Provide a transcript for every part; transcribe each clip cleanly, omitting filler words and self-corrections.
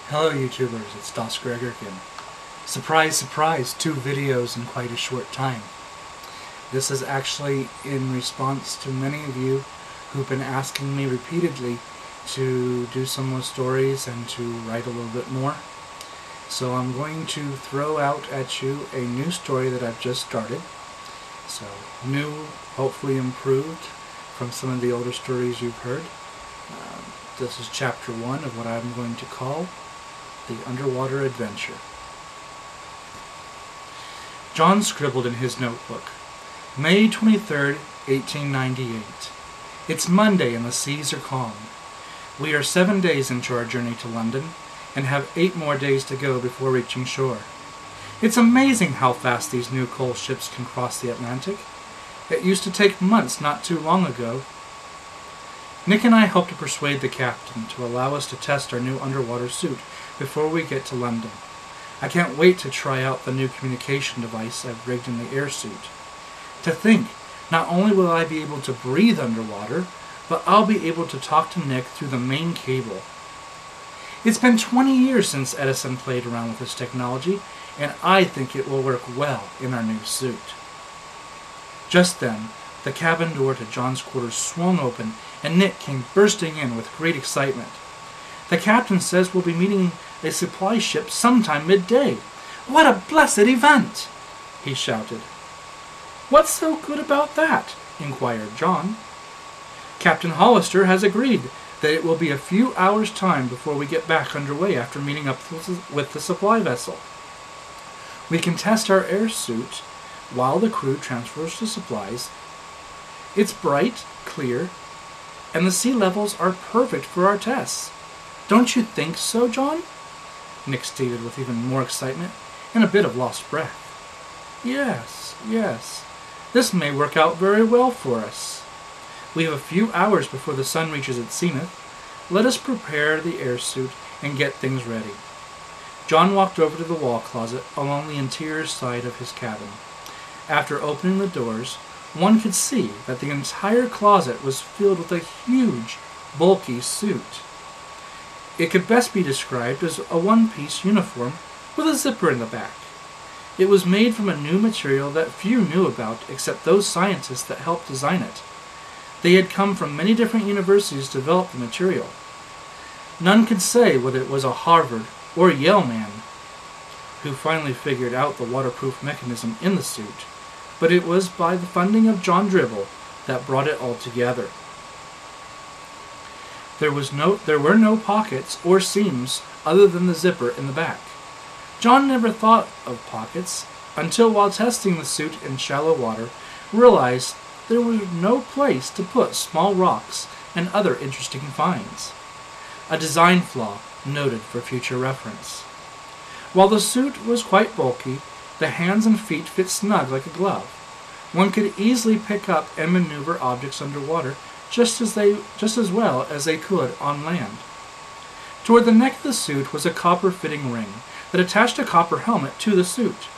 Hello YouTubers, it's DasGregor again. Surprise, surprise, 2 videos in quite a short time. This is actually in response to many of you who've been asking me repeatedly to do some more stories and to write a little bit more. So I'm going to throw out at you a new story that I've just started. So new, hopefully improved from some of the older stories you've heard. This is chapter 1 of what I'm going to call The Underwater Adventure. John scribbled in his notebook, May 23rd, 1898. It's Monday and the seas are calm. We are 7 days into our journey to London and have 8 more days to go before reaching shore. It's amazing how fast these new coal ships can cross the Atlantic. It used to take months not too long ago. Nick and I hope to persuade the captain to allow us to test our new underwater suit before we get to London. I can't wait to try out the new communication device I've rigged in the air suit. To think, not only will I be able to breathe underwater, but I'll be able to talk to Nick through the main cable. It's been 20 years since Edison played around with this technology, and I think it will work well in our new suit. Just then, the cabin door to John's quarters swung open, and Nick came bursting in with great excitement. The captain says we'll be meeting a supply ship sometime midday. What a blessed event! He shouted. What's so good about that? Inquired John. Captain Hollister has agreed that it will be a few hours' time before we get back underway after meeting up with the supply vessel. We can test our air suit while the crew transfers the supplies. It's bright, clear, and the sea levels are perfect for our tests. Don't you think so, John? Nick stated with even more excitement and a bit of lost breath. Yes. This may work out very well for us. We have a few hours before the sun reaches its zenith. Let us prepare the air suit and get things ready. John walked over to the wall closet along the interior side of his cabin. After opening the doors, one could see that the entire closet was filled with a huge, bulky suit. It could best be described as a one-piece uniform with a zipper in the back. It was made from a new material that few knew about except those scientists that helped design it. They had come from many different universities to develop the material. None could say whether it was a Harvard or Yale man who finally figured out the waterproof mechanism in the suit, but it was by the funding of John Dribble that brought it all together. There were no pockets or seams other than the zipper in the back. John never thought of pockets until, while testing the suit in shallow water, realized there was no place to put small rocks and other interesting finds. A design flaw noted for future reference. While the suit was quite bulky, the hands and feet fit snug like a glove. One could easily pick up and maneuver objects underwater just as well as they could on land. Toward the neck of the suit was a copper fitting ring that attached a copper helmet to the suit,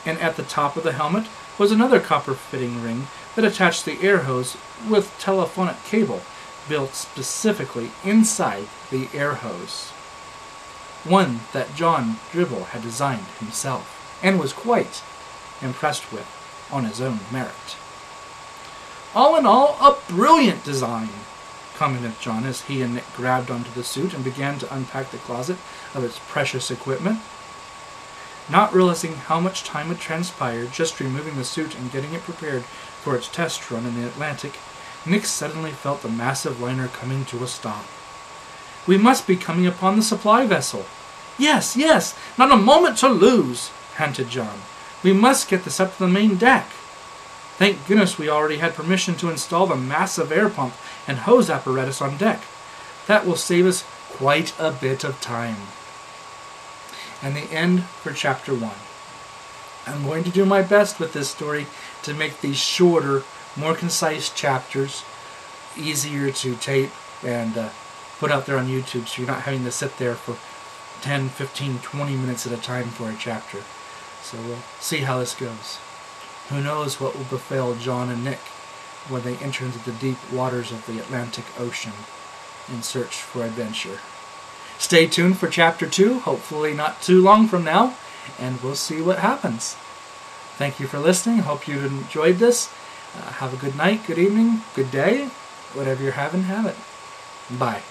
and at the top of the helmet was another copper fitting ring that attached the air hose with telephonic cable built specifically inside the air hose. One that John Dribble had designed himself and was quite impressed with on his own merit. All in all, a brilliant design, commented John as he and Nick grabbed onto the suit and began to unpack the closet of its precious equipment. Not realizing how much time had transpired just removing the suit and getting it prepared for its test run in the Atlantic, Nick suddenly felt the massive liner coming to a stop. We must be coming upon the supply vessel. Yes, not a moment to lose, panted John. We must get this up to the main deck. Thank goodness we already had permission to install the massive air pump and hose apparatus on deck. That will save us quite a bit of time. And the end for chapter 1. I'm going to do my best with this story to make these shorter, more concise chapters easier to tape and put out there on YouTube, so you're not having to sit there for 10, 15, 20 minutes at a time for a chapter. So we'll see how this goes. Who knows what will befall John and Nick when they enter into the deep waters of the Atlantic Ocean in search for adventure. Stay tuned for Chapter 2, hopefully not too long from now, and we'll see what happens. Thank you for listening. Hope you enjoyed this. Have a good night, good evening, good day. Whatever you're having, have it. Bye.